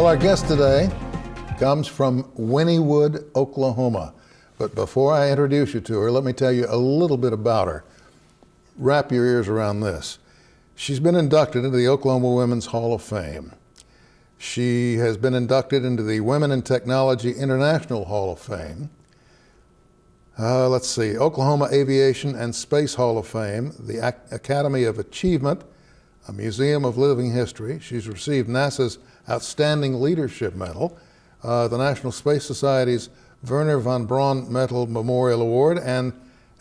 Well, our guest today comes from Wynnewood, Oklahoma. But before I introduce you to her, let me tell you a little bit about her. Wrap your ears around this. She's been inducted into the Oklahoma Women's Hall of Fame. She has been inducted into the Women in Technology International Hall of Fame. Oklahoma Aviation and Space Hall of Fame, the Academy of Achievement, a Museum of Living History. She's received NASA's Outstanding Leadership Medal, the National Space Society's Wernher von Braun Medal Memorial Award, and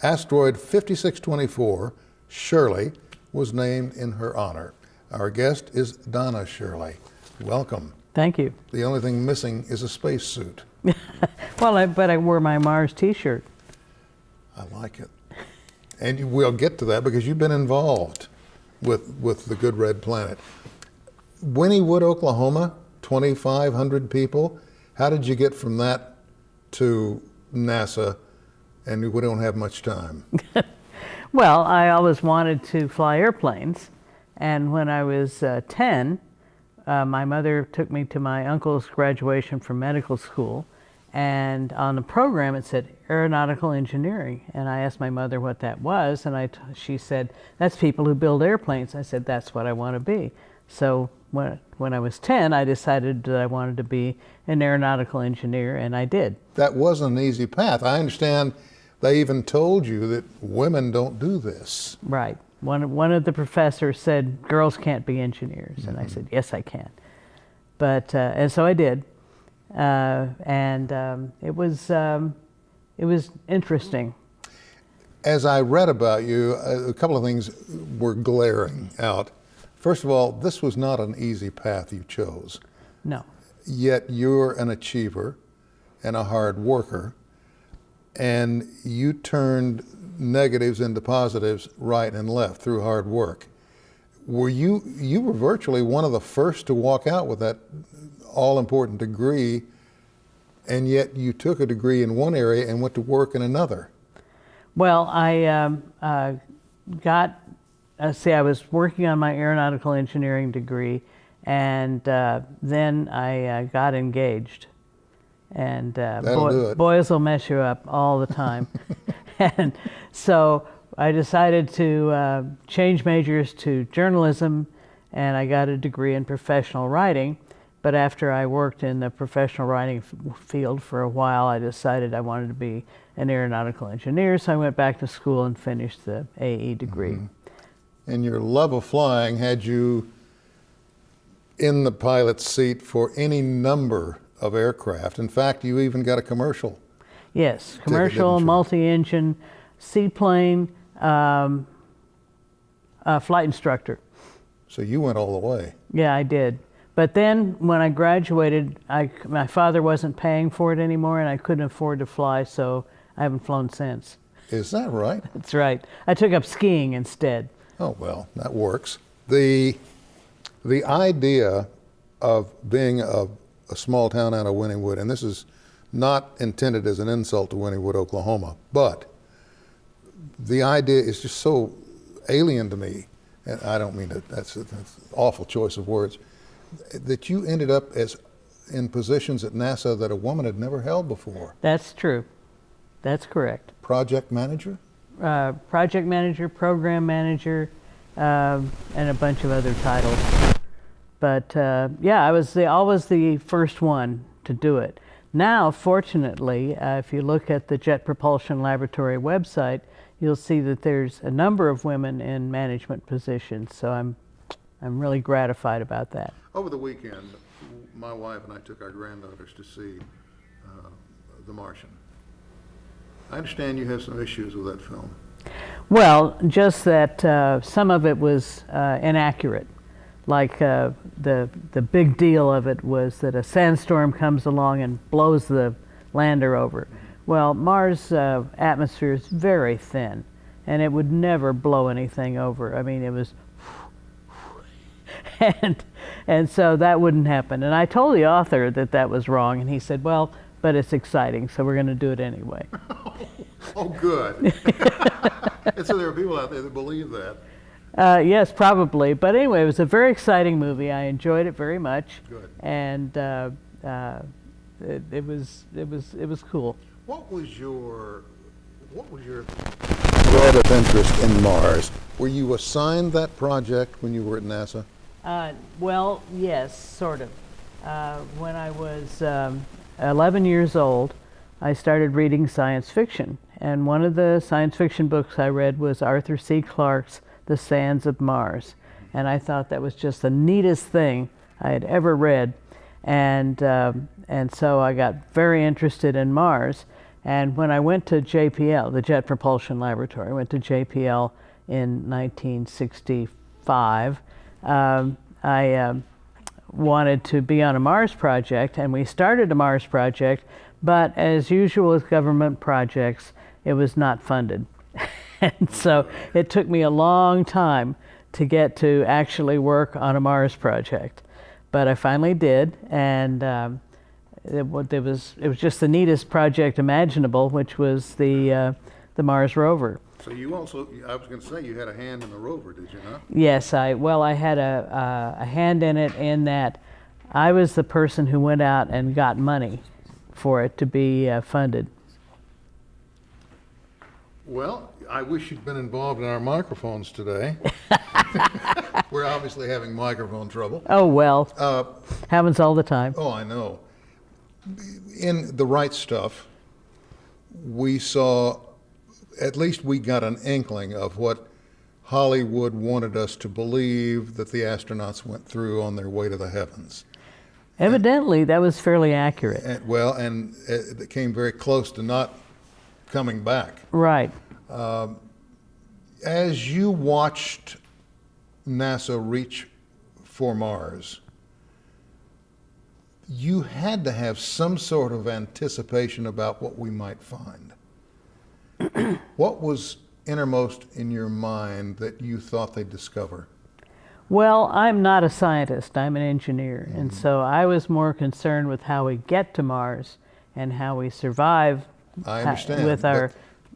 asteroid 5624, Shirley, was named in her honor. Our guest is Donna Shirley. Welcome. Thank you. The only thing missing is a spacesuit. Well, but I wore my Mars t-shirt. I like it. And we'll get to that because you've been involved with the Good Red Planet. Wynnewood, Oklahoma, 2,500 people. How did you get from that to NASA? And we don't have much time. Well, I always wanted to fly airplanes. And when I was 10, my mother took me to my uncle's graduation from medical school. And on the program, it said aeronautical engineering. And I asked my mother what that was. And she said, that's people who build airplanes. I said, that's what I want to be. So when I was 10, I decided that I wanted to be an aeronautical engineer, and I did. That wasn't an easy path. I understand they even told you that women don't do this. Right. One of the professors said, girls can't be engineers. Mm-hmm. And I said, yes, I can. But, and so I did. It was interesting. As I read about you, a couple of things were glaring out. First of all, this was not an easy path you chose. No. Yet you're an achiever and a hard worker, and you turned negatives into positives right and left through hard work. You were virtually one of the first to walk out with that all-important degree, and yet you took a degree in one area and went to work in another. Well, I was working on my aeronautical engineering degree, and then I got engaged. And boys will mess you up all the time. And so I decided to change majors to journalism, and I got a degree in professional writing. But after I worked in the professional writing field for a while, I decided I wanted to be an aeronautical engineer, so I went back to school and finished the AE degree. Mm-hmm. And your love of flying had you in the pilot's seat for any number of aircraft. In fact, you even got a commercial. Yes, commercial, multi-engine, seaplane, flight instructor. So you went all the way. Yeah, I did. But then when I graduated, my father wasn't paying for it anymore, and I couldn't afford to fly, so I haven't flown since. Is that right? That's right. I took up skiing instead. Oh, well, that works. The idea of being a small town out of Wynnewood, and this is not intended as an insult to Wynnewood, Oklahoma, but the idea is just so alien to me, and I don't mean that's an awful choice of words, that you ended up in positions at NASA that a woman had never held before. That's true. That's correct. Project manager? Project manager, program manager, and a bunch of other titles. But yeah, I was always the first one to do it. Now, fortunately, if you look at the Jet Propulsion Laboratory website, you'll see that there's a number of women in management positions. So I'm really gratified about that. Over the weekend, my wife and I took our granddaughters to see The Martian. I understand you have some issues with that film. Well, just that some of it was inaccurate. Like the big deal of it was that a sandstorm comes along and blows the lander over. Well, Mars' atmosphere is very thin, and it would never blow anything over. I mean, it was, and so that wouldn't happen. And I told the author that was wrong, and he said, well, but it's exciting, so we're going to do it anyway. Oh, good. And so there are people out there that believe that. Yes, probably. But anyway, it was a very exciting movie. I enjoyed it very much. Good. And it was cool. What was your thread of interest in Mars? Were you assigned that project when you were at NASA? Well, yes, sort of. When I was 11 years old, I started reading science fiction. And one of the science fiction books I read was Arthur C. Clarke's The Sands of Mars. And I thought that was just the neatest thing I had ever read. And so I got very interested in Mars. And when I went to JPL, the Jet Propulsion Laboratory, I went to JPL in 1965, I wanted to be on a Mars project, and we started a Mars project, but as usual with government projects, it was not funded. And so it took me a long time to get to actually work on a Mars project. But I finally did, and it was just the neatest project imaginable, which was the Mars rover. So you also, I was going to say, you had a hand in the rover, did you not? Yes, I had a hand in it in that I was the person who went out and got money for it to be funded. Well, I wish you'd been involved in our microphones today. We're obviously having microphone trouble. Oh, well, happens all the time. Oh, I know. In The Right Stuff, we saw, at least we got an inkling of what Hollywood wanted us to believe that the astronauts went through on their way to the heavens. Evidently, that was fairly accurate. And it came very close to not coming back. Right. As you watched NASA reach for Mars, you had to have some sort of anticipation about what we might find. What was innermost in your mind that you thought they'd discover? Well, I'm not a scientist, I'm an engineer, and so I was more concerned with how we get to Mars and how we survive I understand, with our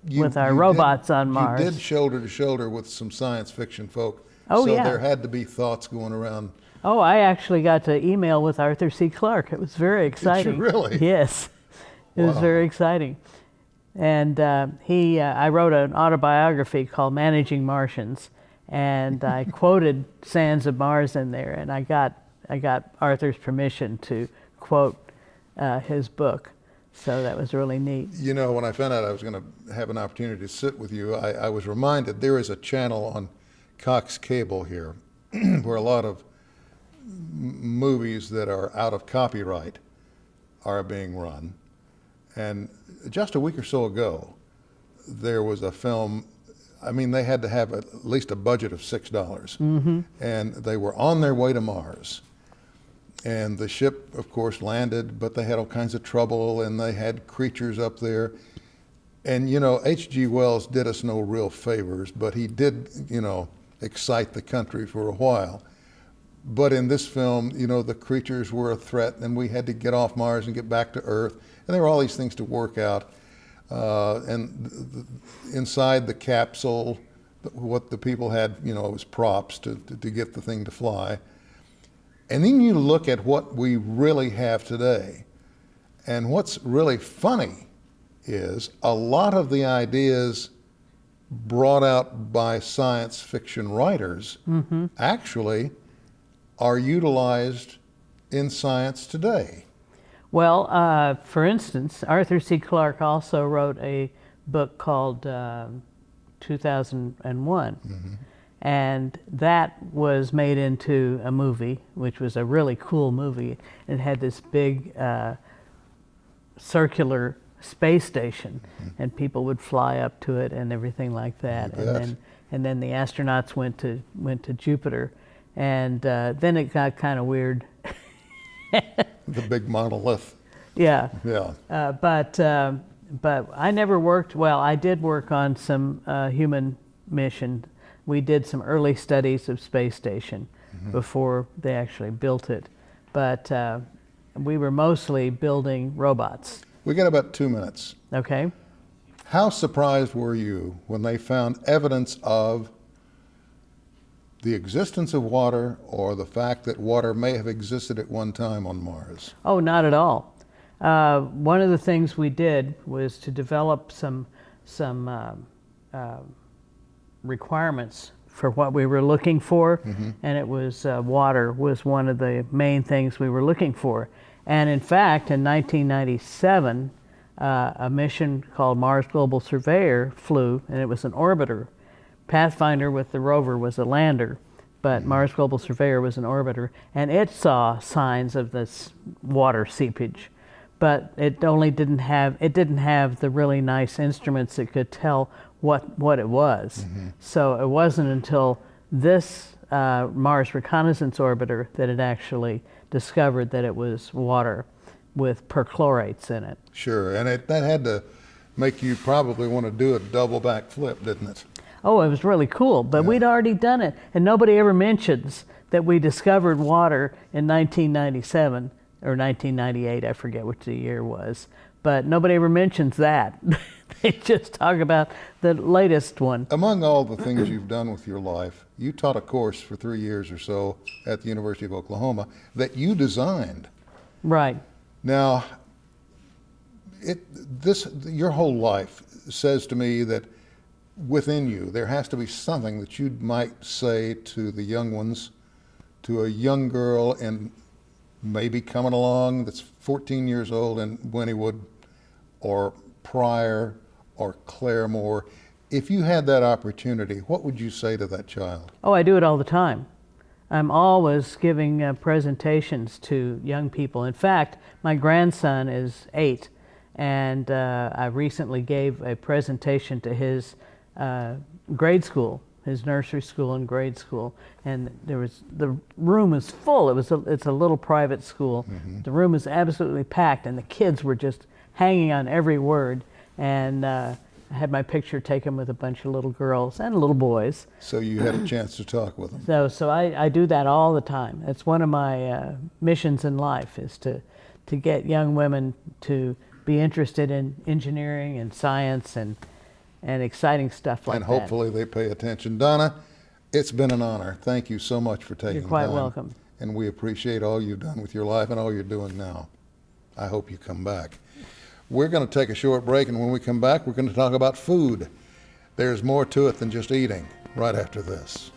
you robots on Mars. You did shoulder to shoulder with some science fiction folk, Oh, so yeah. there had to be thoughts going around. Oh, I actually got to email with Arthur C. Clarke. It was very exciting. Did you really? Yes, it was Wow. very exciting. And I wrote an autobiography called Managing Martians, and I quoted Sands of Mars in there, and I got Arthur's permission to quote his book. So that was really neat. You know, when I found out I was going to have an opportunity to sit with you, I was reminded there is a channel on Cox Cable here where a lot of movies that are out of copyright are being run. And just a week or so ago, there was a film. I mean, they had to have at least a budget of $6. Mm-hmm. And they were on their way to Mars. And the ship, of course, landed, but they had all kinds of trouble, and they had creatures up there. And, you know, H.G. Wells did us no real favors, but he did, you know, excite the country for a while. But in this film, you know, the creatures were a threat, and we had to get off Mars and get back to Earth. And there were all these things to work out. Inside the capsule, what the people had, you know, was props to get the thing to fly. And then you look at what we really have today. And what's really funny is a lot of the ideas brought out by science fiction writers mm-hmm. actually are utilized in science today. Well, for instance, Arthur C. Clarke also wrote a book called 2001. Mm-hmm. And that was made into a movie, which was a really cool movie. It had this big circular space station, mm-hmm. and people would fly up to it and everything like that. And then the astronauts went to Jupiter, and then it got kind of weird. The big monolith. Yeah. Yeah. But I never worked. Well, I did work on some human mission. We did some early studies of space station mm-hmm. before they actually built it, but we were mostly building robots. We got about 2 minutes. Okay. How surprised were you when they found evidence of the existence of water or the fact that water may have existed at one time on Mars? Oh, not at all. One of the things we did was to develop some requirements for what we were looking for, and it was water was one of the main things we were looking for. And in fact, in 1997, a mission called Mars Global Surveyor flew, and it was an orbiter. Pathfinder with the rover was a lander, but Mars Global Surveyor was an orbiter, and it saw signs of this water seepage. But it didn't have the really nice instruments that could tell what it was. So it wasn't until this Mars Reconnaissance Orbiter that it actually discovered that it was water with perchlorates in it. Sure, and that had to make you probably want to do a double back flip, didn't it? Oh, it was really cool, but we'd already done it, and nobody ever mentions that we discovered water in 1997 or 1998, I forget which the year was, but nobody ever mentions that. They just talk about the latest one. Among all the things you've done with your life, you taught a course for 3 years or so at the University of Oklahoma that you designed. Right. Now, your whole life says to me that within you there has to be something that you might say to the young ones, to a young girl and maybe coming along that's 14 years old in Wynnewood or Pryor or Claremore. If you had that opportunity, what would you say to that child? Oh, I do it all the time. I'm always giving presentations to young people. In fact, my grandson is 8, and I recently gave a presentation to his grade school, his nursery school and grade school, and the room was full. It's a little private school. The room was absolutely packed, and the kids were just hanging on every word. And I had my picture taken with a bunch of little girls and little boys. So you had a chance to talk with them. So I do that all the time. It's one of my missions in life, is to get young women to be interested in engineering and science and exciting stuff like that. And hopefully they pay attention. Donna, it's been an honor. Thank you so much for taking the time. You're quite welcome. And we appreciate all you've done with your life and all you're doing now. I hope you come back. We're going to take a short break, and when we come back, we're going to talk about food. There's more to it than just eating right after this.